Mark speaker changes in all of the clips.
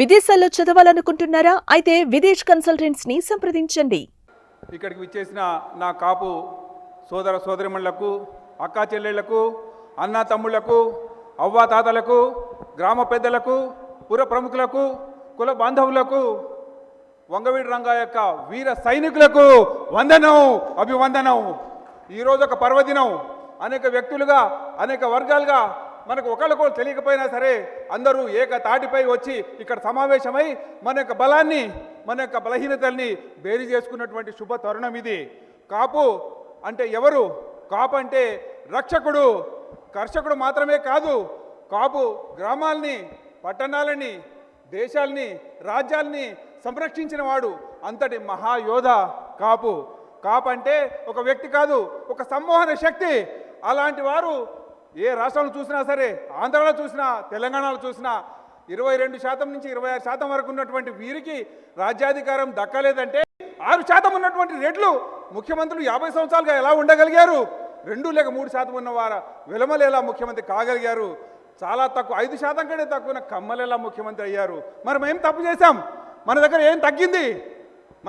Speaker 1: విదేశాల్లో చదవాలనుకుంటున్నారా? అయితే విదేశ్ కన్సల్టెంట్స్ ని సంప్రదించండి.
Speaker 2: ఇక్కడికి విచ్చేసిన నా కాపు సోదర సోదరిమణులకు, అక్కా చెల్లెళ్లకు, అన్న తమ్ముళ్లకు, అవ్వ తాతలకు, గ్రామ పెద్దలకు, పుర ప్రముఖులకు, కుల బాంధవులకు, వంగవీడి రంగా యొక్క వీర సైనికులకు వందనం, అభివందనం. ఈరోజు ఒక పర్వదినం. అనేక వ్యక్తులుగా, అనేక వర్గాలుగా మనకు ఒకళ్ళకొకరు తెలియకపోయినా సరే అందరూ ఏక తాటిపై వచ్చి ఇక్కడ సమావేశమై మన యొక్క బలాన్ని, మన యొక్క బలహీనతల్ని బేరీ చేసుకున్నటువంటి శుభ తరుణం ఇది. కాపు అంటే ఎవరు? కాపు అంటే రక్షకుడు, కర్షకుడు మాత్రమే కాదు. కాపు గ్రామాల్ని, పట్టణాలని, దేశాల్ని, రాజ్యాల్ని సంరక్షించిన వాడు. అంతటి మహాయోధ కాపు. కాపు అంటే ఒక వ్యక్తి కాదు, ఒక సమ్మోహన శక్తి. అలాంటి వారు ఏ రాష్ట్రంలో చూసినా సరే, ఆంధ్రాలో చూసినా, తెలంగాణలో చూసినా 22% నుంచి 26% వరకు ఉన్నటువంటి వీరికి రాజ్యాధికారం దక్కలేదంటే 6% ఉన్నటువంటి రెడ్లు ముఖ్యమంత్రులు 50 సంవత్సరాలుగా ఎలా ఉండగలిగారు? 2 లేక 3% ఉన్నవారు వెలమలు ఎలా ముఖ్యమంత్రి కాగలిగారు? చాలా తక్కువ, 5% కంటే తక్కువ కమ్మలు ఎలా ముఖ్యమంత్రి అయ్యారు? మనం ఏం తప్పు చేశాం? మన దగ్గర ఏం తగ్గింది?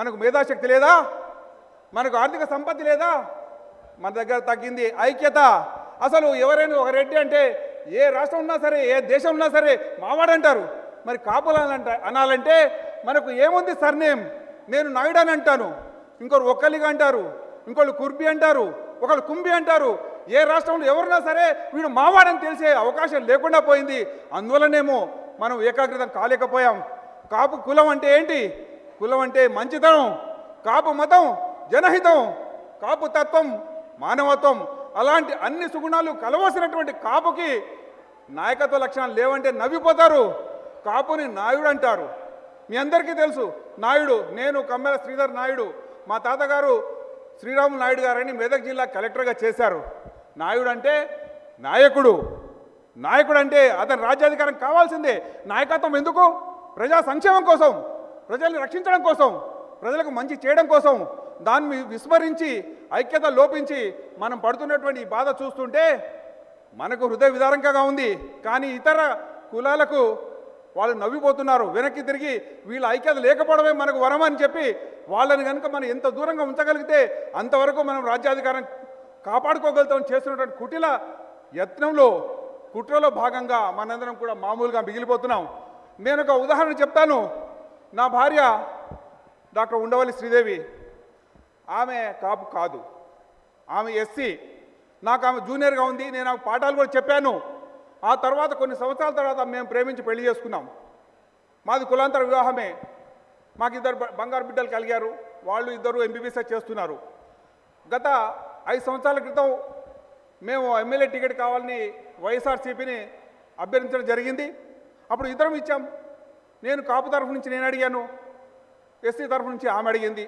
Speaker 2: మనకు మేధాశక్తి లేదా? మనకు ఆర్థిక సంపత్తి లేదా? మన దగ్గర తగ్గింది ఐక్యత. అసలు ఎవరైనా ఒక రెడ్డి అంటే ఏ రాష్ట్రం ఉన్నా సరే, ఏ దేశం ఉన్నా సరే మావాడంటారు. మరి కాపులు అనాలంటే మనకు ఏముంది? సర్నేమ్. నేను నాయుడు అని అంటాను, ఇంకొకరు ఒక్కలిగా అంటారు, ఇంకొకరు కుర్బి అంటారు, ఒకళ్ళు కుంభి అంటారు. ఏ రాష్ట్రంలో ఎవరున్నా సరే వీడు మావాడని తెలిసే అవకాశం లేకుండా పోయింది. అందువల్లనేమో మనం ఏకాగ్రతం కాలేకపోయాం. కాపు కులం అంటే ఏంటి? కులం అంటే మంచితనం, కాపు మతం జనహితం, కాపు తత్వం మానవత్వం. అలాంటి అన్ని సుగుణాలు కలవలసినటువంటి కాపుకి నాయకత్వ లక్షణాలు లేవంటే నవ్విపోతారు. కాపుని నాయుడు అంటారు. మీ అందరికీ తెలుసు నాయుడు. నేను కమ్మెల శ్రీధర్ నాయుడు. మా తాతగారు శ్రీరాములు నాయుడు గారని మెదక్ జిల్లా కలెక్టర్గా చేశారు. నాయుడు అంటే నాయకుడు. నాయకుడు అంటే అతని రాజ్యాధికారం కావాల్సిందే. నాయకత్వం ఎందుకు? ప్రజా సంక్షేమం కోసం, ప్రజల్ని రక్షించడం కోసం, ప్రజలకు మంచి చేయడం కోసం. దాన్ని విస్మరించి, ఐక్యత లోపించి మనం పడుతున్నటువంటి ఈ బాధ చూస్తుంటే మనకు హృదయ విదారకంగా ఉంది. కానీ ఇతర కులాలకు వాళ్ళు నవ్విపోతున్నారు. వెనక్కి తిరిగి వీళ్ళ ఐక్యత లేకపోవడమే మనకు వరం అని చెప్పి వాళ్ళని కనుక మనం ఎంత దూరంగా ఉంచగలిగితే అంతవరకు మనం రాజ్యాధికారం కాపాడుకోగలుగుతాం. చేస్తున్నటువంటి కుటిల యత్నంలో, కుట్రలో భాగంగా మనందరం కూడా మామూలుగా మిగిలిపోతున్నాం. నేను ఒక ఉదాహరణ చెప్తాను. నా భార్య డాక్టర్ ఉండవల్లి శ్రీదేవి. ఆమె కాపు కాదు, ఆమె ఎస్సీ. నాకు ఆమె జూనియర్గా ఉంది. నేను ఆమె పాఠాలు కూడా చెప్పాను. ఆ తర్వాత కొన్ని సంవత్సరాల తర్వాత మేము ప్రేమించి పెళ్లి చేసుకున్నాం. మాది కులాంతర వివాహమే. మాకు 2 బంగారు బిడ్డలు కలిగారు. వాళ్ళు 2 ఎంబీబీఎస్ చేస్తున్నారు. గత 5 సంవత్సరాల క్రితం మేము ఎమ్మెల్యే టికెట్ కావాలని వైఎస్ఆర్సీపీని అభ్యర్థించడం జరిగింది. అప్పుడు ఇద్దరం ఇచ్చాం. నేను కాపు తరఫు నుంచి నేను అడిగాను, ఎస్సీ తరఫు నుంచి ఆమె అడిగింది.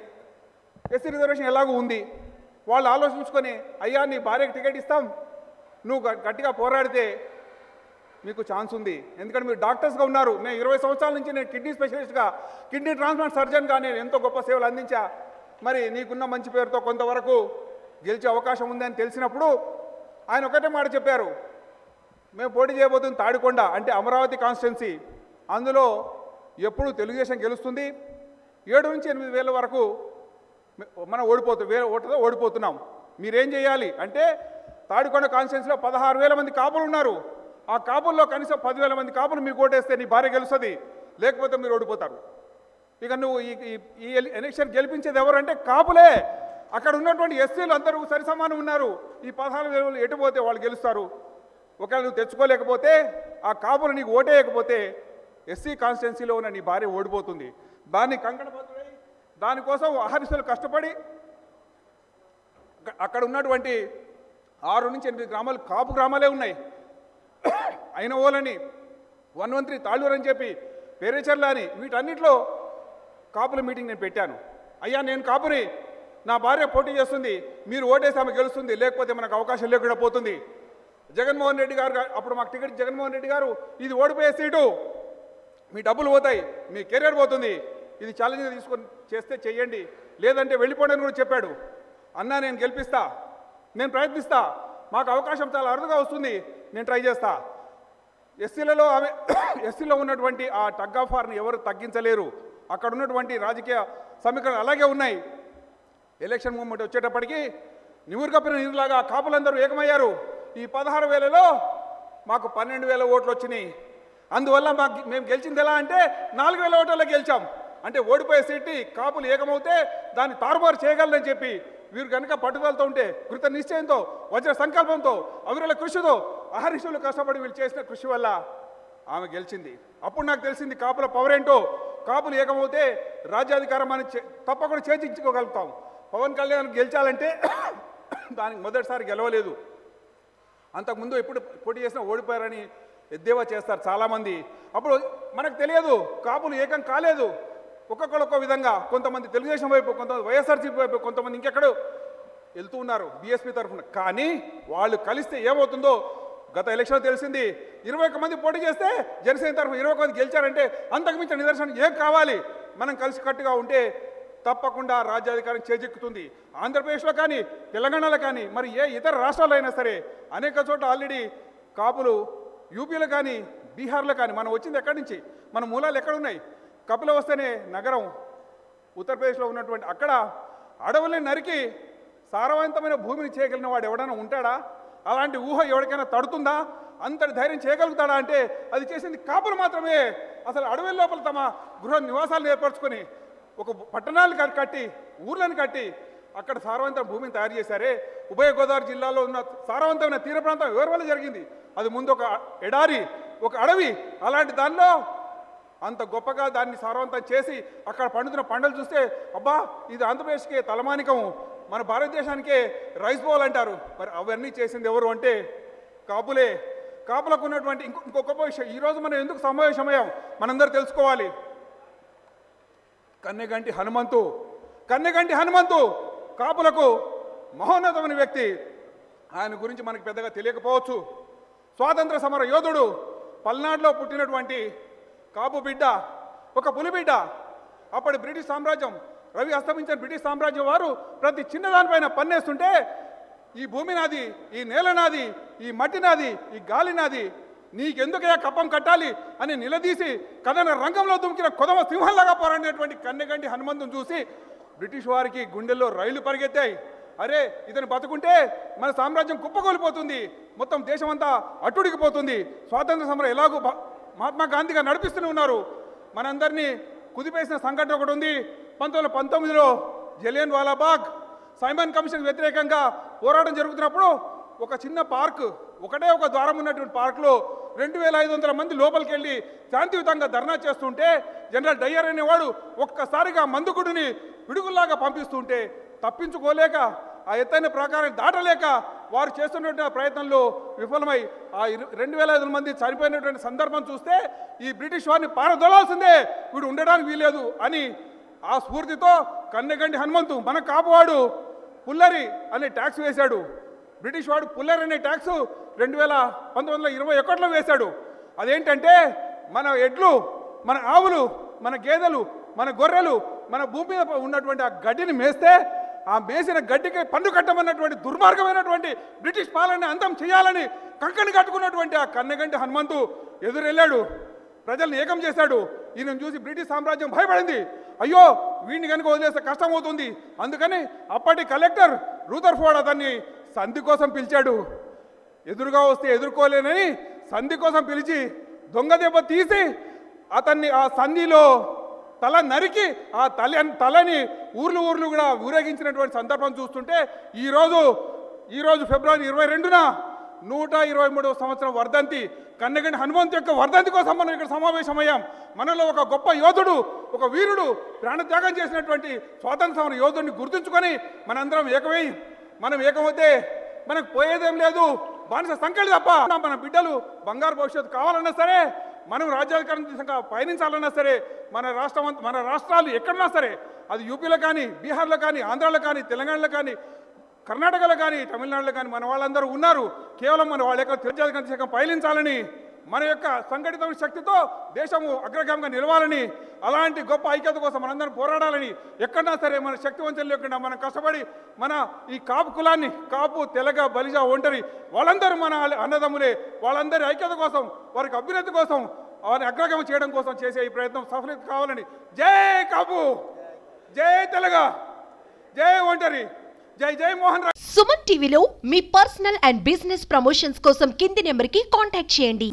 Speaker 2: ఎస్సీ రిజర్వేషన్ ఎలాగూ ఉంది. వాళ్ళు ఆలోచించుకొని, అయ్యా నీ భార్యకి టికెట్ ఇస్తాం, నువ్వు గట్టిగా పోరాడితే మీకు ఛాన్స్ ఉంది. ఎందుకంటే మీరు డాక్టర్స్గా ఉన్నారు. నేను 20 సంవత్సరాల నుంచి నేను కిడ్నీ స్పెషలిస్ట్గా, కిడ్నీ ట్రాన్స్ప్లాంట్ సర్జన్గా నేను ఎంతో గొప్ప సేవలు అందించా. మరి నీకున్న మంచి పేరుతో కొంతవరకు గెలిచే అవకాశం ఉందని తెలిసినప్పుడు ఆయన ఒకటే మాట చెప్పారు. మేము పోటీ చేయబోతుంది తాడికొండ, అంటే అమరావతి కాన్స్టిట్యున్సీ. అందులో ఎప్పుడు తెలుగుదేశం గెలుస్తుంది. 7 నుంచి 8 వేల వరకు మనం ఓటుతో ఓడిపోతున్నాం. మీరేం చేయాలి అంటే, తాడికొండ కాన్స్టిట్యున్సీలో 16,000 మంది కాపులు ఉన్నారు. ఆ కాపుల్లో కనీసం 10,000 మంది కాపులు మీకు ఓటేస్తే నీ భార్య గెలుస్తుంది, లేకపోతే మీరు ఓడిపోతారు. ఇక నువ్వు ఈ ఎలక్షన్ గెలిపించేది ఎవరంటే కాపులే. అక్కడ ఉన్నటువంటి ఎస్సీలు అందరూ సరిసమానం ఉన్నారు. ఈ 16,000 ఎటు పోతే వాళ్ళు గెలుస్తారు. ఒకవేళ నువ్వు తెచ్చుకోలేకపోతే, ఆ కాపులు నీకు ఓటేయకపోతే ఎస్సీ కాన్స్టిట్యున్సీలో ఉన్న నీ భార్య ఓడిపోతుంది. దాన్ని కంకణబద్ధుడై దానికోసం అహర్నిశలు కష్టపడి అక్కడ ఉన్నటువంటి 6 నుంచి 8 గ్రామాలు కాపు గ్రామాలే ఉన్నాయి. అయినవోలని, వన్వంత్రి, తాళ్ళూరు అని చెప్పి, పేరేచర్ల అని, వీటన్నిటిలో కాపుల మీటింగ్ నేను పెట్టాను. అయ్యా నేను కాపుని, నా భార్య పోటీ చేస్తుంది, మీరు ఓటేసి ఆమె గెలుస్తుంది, లేకపోతే మనకు అవకాశం లేకుండా పోతుంది. జగన్మోహన్ రెడ్డి గారు అప్పుడు మాకు టికెట్ జగన్మోహన్ రెడ్డి గారు, ఇది ఓడిపోయే సీటు, మీ డబ్బులు పోతాయి, మీ కెరీర్ పోతుంది, ఇది ఛాలెంజ్గా తీసుకొని చేస్తే చెయ్యండి, లేదంటే వెళ్ళిపోండి అని కూడా చెప్పాడు. అన్నా నేను గెలిపిస్తా, నేను ప్రయత్నిస్తా, మాకు అవకాశం చాలా అరుదుగా వస్తుంది, నేను ట్రై చేస్తా. ఎస్సీలలో ఆమె ఎస్సీలో ఉన్నటువంటి ఆ టగ్ ఆఫ్ వార్ని ఎవరు తగ్గించలేరు. అక్కడ ఉన్నటువంటి రాజకీయ సమీకరణలు అలాగే ఉన్నాయి. ఎలక్షన్ మూమెంట్ వచ్చేటప్పటికి నివురుకప్పిన నీరులాగా కాపులందరూ ఏకమయ్యారు. ఈ 16,000లో మాకు 12,000 ఓట్లు వచ్చినాయి. అందువల్ల మేము గెలిచింది ఎలా అంటే 4,000 ఓట్లలో గెలిచాం. అంటే ఓడిపోయే సీట్ని కాపులు ఏకమవుతే దాన్ని తారుమారు చేయగలరని చెప్పి వీరు కనుక పట్టుదలతో ఉంటే, కృత నిశ్చయంతో, వజ్ర సంకల్పంతో, అవిరల కృషితో, అహర్నిశలు కష్టపడి వీళ్ళు చేసిన కృషి వల్ల ఆమె గెలిచింది. అప్పుడు నాకు తెలిసింది కాపుల పవర్ ఏంటో. కాపులు ఏకమవుతే రాజ్యాధికారం అని తప్పకుండా చేజించుకోగలుగుతాం. పవన్ కళ్యాణ్ గెలిచాలంటే దానికి మొదటిసారి గెలవలేదు, అంతకుముందు ఎప్పుడు పోటీ చేసినా ఓడిపోయారని ఎద్దేవా చేస్తారు చాలామంది. అప్పుడు మనకు తెలియదు, కాపులు ఏకం కాలేదు. ఒక్కొక్కరు ఒక్కో విధంగా, కొంతమంది తెలుగుదేశం వైపు, కొంతమంది వైఎస్ఆర్సీపీ వైపు, కొంతమంది ఇంకెక్కడో వెళ్తూ ఉన్నారు బీఎస్పీ తరఫున. కానీ వాళ్ళు కలిస్తే ఏమవుతుందో గత ఎలక్షన్ తెలిసింది. 21 మంది పోటీ చేస్తే జనసేన తరఫున 21 మంది గెలిచారంటే అంతకుమించిన నిదర్శనం ఏం కావాలి? మనం కలిసికట్టుగా ఉంటే తప్పకుండా రాజ్యాధికారం చేజెక్కుతుంది. ఆంధ్రప్రదేశ్లో కానీ, తెలంగాణలో కానీ, మరి ఏ ఇతర రాష్ట్రాల్లో అయినా సరే అనేక చోట్ల ఆల్రెడీ కాపులు, యూపీలో కానీ, బీహార్లో కానీ, మనం వచ్చింది ఎక్కడి నుంచి, మన మూలాలు ఎక్కడున్నాయి? కపిలవస్తనే నగరం ఉత్తరప్రదేశ్లో ఉన్నటువంటి అక్కడ అడవుల్ని నరికి సారవంతమైన భూమిని చేయగలిగిన వాడు ఎవడైనా ఉంటాడా? అలాంటి ఊహ ఎవరికైనా తడుతుందా? అంతటి ధైర్యం చేయగలుగుతాడా అంటే అది చేసింది కాపులు మాత్రమే. అసలు అడవుల లోపల తమ గృహ నివాసాలను ఏర్పరచుకొని ఒక పట్టణాలు కట్టి, ఊర్లను కట్టి అక్కడ సారవంతమైన భూమిని తయారు చేశారే. ఉభయ గోదావరి జిల్లాలో ఉన్న సారవంతమైన తీర ప్రాంతం ఎవరి వల్ల జరిగింది? అది ముందు ఒక ఎడారి, ఒక అడవి. అలాంటి దానిలో అంత గొప్పగా దాన్ని సారవంతం చేసి అక్కడ పండుతున్న పంటలు చూస్తే అబ్బా, ఇది ఆంధ్రప్రదేశ్కే తలమానికము, మన భారతదేశానికే రైస్ బౌల్ అంటారు. మరి అవన్నీ చేసింది ఎవరు అంటే కాపులే. కాపులకు ఉన్నటువంటి ఇంకొక విషయం, ఈరోజు మనం ఎందుకు సమావేశమయ్యాం మనందరూ తెలుసుకోవాలి. కన్నెగంటి హనుమంతు కాపులకు మహోన్నతమైన వ్యక్తి. ఆయన గురించి మనకు పెద్దగా తెలియకపోవచ్చు. స్వాతంత్ర సమర యోధుడు, పల్నాడులో పుట్టినటువంటి కాపు బిడ్డ, ఒక పులిబిడ్డ. అప్పటి బ్రిటిష్ సామ్రాజ్యం, రవి అస్తమించిన బ్రిటిష్ సామ్రాజ్యం వారు ప్రతి చిన్నదానిపైన పన్నేస్తుంటే ఈ భూమి నాది, ఈ నేల నాది, ఈ మట్టి నాది, ఈ గాలి నాది, నీకెందుకయ్యా కప్పం కట్టాలి అని నిలదీసి కథన రంగంలో దుమికిన కొదమ సింహంలాగా పోరాడినటువంటి కన్నెగంటి హనుమంతుని చూసి బ్రిటిష్ వారికి గుండెల్లో రైళ్లు పరిగెత్తాయి. అరే, ఇతను బతుకుంటే మన సామ్రాజ్యం కుప్పకూలిపోతుంది, మొత్తం దేశమంతా అట్టుడికిపోతుంది. స్వాతంత్ర సమరం ఎలాగూ మహాత్మా గాంధీగా నడిపిస్తూనే ఉన్నారు. మనందరినీ కుదిపేసిన సంఘటన ఒకటి ఉంది. 1919లో జలియన్ వాలాబాగ్ సైమన్ కమిషన్ వ్యతిరేకంగా పోరాటం జరుగుతున్నప్పుడు ఒక చిన్న పార్క్, ఒకటే ఒక ద్వారం ఉన్నటువంటి పార్క్లో 2500 మంది లోపలికి వెళ్ళి శాంతియుతంగా ధర్నా చేస్తుంటే జనరల్ డయ్యర్ అనేవాడు ఒక్కసారిగా మందుగుడిని పిడుగుల్లాగా పంపిస్తుంటే తప్పించుకోలేక, ఆ ఎత్తైన ప్రాకారం దాటలేక వారు చేస్తున్నటువంటి ప్రయత్నంలో విఫలమై ఆ 2500 మంది చనిపోయినటువంటి సందర్భం చూస్తే ఈ బ్రిటిష్ వారిని పారదోలాల్సిందే, వీడు ఉండడానికి వీలేదు అని ఆ స్ఫూర్తితో కన్నెగంటి హనుమంతు మన కాపువాడు పుల్లరి అనే ట్యాక్స్ వేశాడు. బ్రిటిష్ వాడు పుల్లరి అనే ట్యాక్స్ 1921లో వేశాడు. అదేంటంటే మన ఎడ్లు, మన ఆవులు, మన గేదెలు, మన గొర్రెలు మన భూమి మీద ఉన్నటువంటి ఆ గడ్డిని మేస్తే ఆ మేసిన గడ్డికి పన్ను కట్టమన్నటువంటి దుర్మార్గమైనటువంటి బ్రిటిష్ పాలన అంతం చేయాలని కంకణి కట్టుకున్నటువంటి ఆ కన్నెగంటి హనుమంతు ఎదురెళ్ళాడు, ప్రజల్ని ఏకం చేశాడు. ఈయనను చూసి బ్రిటిష్ సామ్రాజ్యం భయపడింది. అయ్యో, వీడిని కనుక వదిలేస్తే కష్టం అవుతుంది. అందుకని అప్పటి కలెక్టర్ రూదర్ఫోర్డ్ అతన్ని సంధి కోసం పిలిచాడు. ఎదురుగా వస్తే ఎదుర్కోలేనని సంధి కోసం పిలిచి దొంగ దెబ్బ తీసి అతన్ని ఆ సంధిలో తల నరికి ఆ తలని ఊర్లు కూడా ఊరేగించినటువంటి సందర్భం చూస్తుంటే ఈరోజు ఫిబ్రవరి 22న 123వ సంవత్సరం వర్ధంతి, కన్నెగంటి హనుమంతు యొక్క వర్ధంతి కోసం మనం ఇక్కడ సమావేశమయ్యాం. మనలో ఒక గొప్ప యోధుడు, ఒక వీరుడు ప్రాణత్యాగం చేసినటువంటి స్వాతంత్ర సమర యోధుడిని గుర్తుంచుకొని మనందరం మనం ఏకమైతే మనకు పోయేదేం లేదు, బానిస సంఖ్యలు తప్ప. మన బిడ్డలు బంగారు భవిష్యత్తు కావాలన్నా సరే, మనం రాజ్యాధికారం దిశగా పయనించాలన్నా సరే, మన రాష్ట్రాలు ఎక్కడన్నా సరే, అది యూపీలో కానీ, బీహార్లో కానీ, ఆంధ్రాలో కానీ, తెలంగాణలో కానీ, కర్ణాటకలో కానీ, తమిళనాడులో కానీ మన వాళ్ళందరూ ఉన్నారు. కేవలం మన వాళ్ళ యొక్క రాజ్యాధికారం దిశగా పయనించాలని, మన యొక్క సంఘటిత శక్తితో దేశము అగ్రగామిగా నిలవాలని, అలాంటి గొప్ప ఐక్యత కోసం మనందరం పోరాడాలని ఎక్కడన్నా సరే మన శక్తివంతం లేకుండా మనం కష్టపడి మన ఈ కాపు కులాన్ని కాపు తెలగ బలిజ ఒంటరి వాళ్ళందరూ మన అన్నదమ్ములే, వాళ్ళందరి ఐక్యత కోసం వారికి అభ్యున్నతి కోసం వారిని అగ్రగమం చేయడం కోసం చేసే ఈ ప్రయత్నం సఫలం కావాలని. జై కాపు, జై తెలగ, జై ఒంటరి, జై జై మోహన్ రావు.
Speaker 3: సుమన్ టీవీలో మీ పర్సనల్ అండ్ బిజినెస్ ప్రమోషన్స్ కోసం కింది నెంబర్కి కాంటాక్ట్ చేయండి.